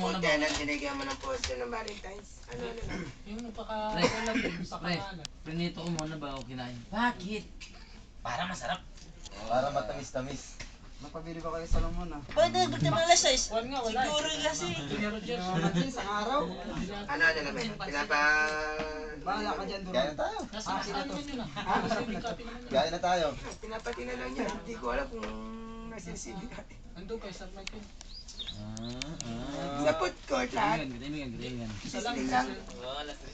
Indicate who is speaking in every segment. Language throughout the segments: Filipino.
Speaker 1: muna ba?
Speaker 2: Kaya binigyan mo ng poster ng Valentine's. Ano na lang?
Speaker 3: Yung napaka-walang yung sa
Speaker 1: Pre,
Speaker 3: kamalan.
Speaker 1: prinito ko muna ba ako kinain? Bakit? Para masarap.
Speaker 4: Para matamis-tamis.
Speaker 5: Napabili ba kayo sa lamon ah?
Speaker 6: Pwede, ba't naman alas 6?
Speaker 3: Wala nga, wala.
Speaker 6: Siguro kasi.
Speaker 3: Pero Diyos.
Speaker 5: Isang araw.
Speaker 2: Ano na naman?
Speaker 5: Bahala ka dyan doon.
Speaker 4: Kaya na tayo.
Speaker 3: Nasa naman yun ah. Nasa yung copy naman yun.
Speaker 4: Kaya na tayo.
Speaker 2: Pinapati na lang niya. Hindi ko alam kung nagsisili natin.
Speaker 3: Ando kay Sir Mike yun.
Speaker 2: Sa food court lahat.
Speaker 1: Galingan.
Speaker 3: Isa lang.
Speaker 2: Sisili lang.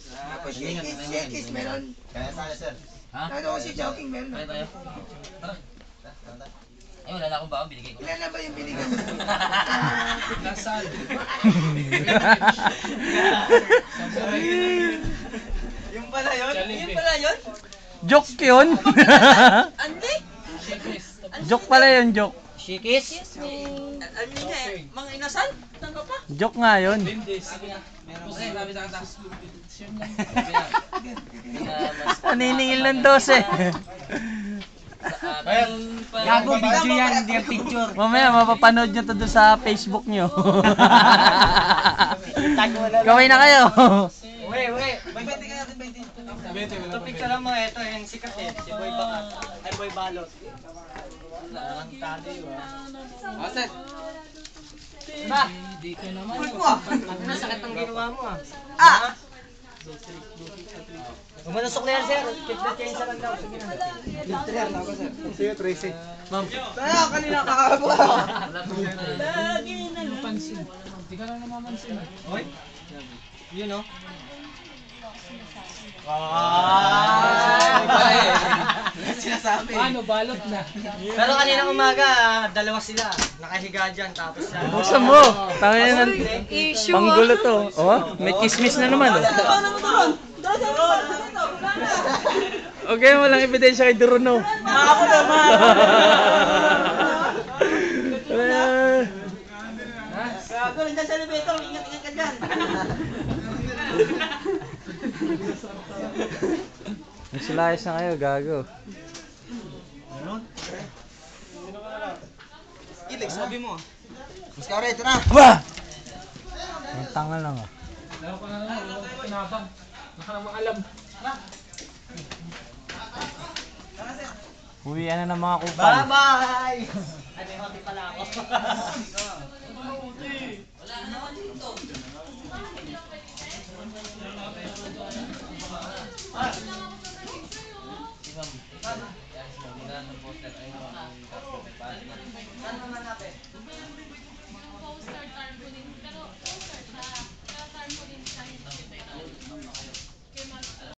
Speaker 2: Tapos shakis meron.
Speaker 4: Kaya tayo, sir.
Speaker 1: Ha?
Speaker 2: Ano ko si Joking meron.
Speaker 1: Tayo. Tara. Ay, wala na akong baon, binigay ko.
Speaker 2: Ilan na ba yung binigyan mo?
Speaker 3: Lasal.
Speaker 6: Yung pala yun?
Speaker 3: Jollibee.
Speaker 6: Yung pala yun?
Speaker 7: Joke yun.
Speaker 6: Andi?
Speaker 3: Shakes.
Speaker 7: Joke pala yun, joke.
Speaker 6: Shikis? Ano yun eh? Mga inasal? Tangka pa?
Speaker 7: Joke nga yun.
Speaker 3: Lindes.
Speaker 1: Pre, sabi sa kata.
Speaker 3: Siyam lang.
Speaker 7: Naniningil ng 12.
Speaker 1: Gago,
Speaker 5: video yan, hindi yung picture.
Speaker 7: Mamaya mapapanood nyo to doon sa Facebook nyo. Gawin na kayo.
Speaker 6: Uwe. May 20 ka natin, 20. Ito picture lang mo, ito yung sikat eh. Si Boy Bakat. Ay, Boy Balot. Ang tali ba?
Speaker 5: Aset.
Speaker 6: Ba?
Speaker 3: Di ka naman.
Speaker 6: Ano sakit ang ginawa mo ah? Ah! Umanusok na yan, sir. Kiplet kayo sa lang daw. Sige na.
Speaker 5: Lister na ako, sir. Sige, Tracy.
Speaker 6: Kaya kanina kakabo. Lagi na lang.
Speaker 3: Pansin. Di ka lang namamansin.
Speaker 6: Hoy. Yun oh. Sinasabi.
Speaker 3: Paano? Balot na.
Speaker 6: Pero kanina umaga, dalawa sila. Nakahiga dyan, tapos siya.
Speaker 7: Buksan mo. Tangin ng panggulo to. Oh, may kismis na naman. Okay, walang ebidensya kay Duruno.
Speaker 6: Ako naman! Gago, nandiyan sa elevator. Ingat-ingat ka dyan.
Speaker 7: Nagsilayas na kayo, gago.
Speaker 6: Ilig, sabi mo.
Speaker 5: Mas ka rin, ito na.
Speaker 7: Aba! Ang tanga lang ah.
Speaker 3: Laro ka na lang. Laro ka pinabang. Naka namang alam.
Speaker 7: Uwian na ng mga kupal.
Speaker 6: Bye-bye! Ay, may hati pala ako.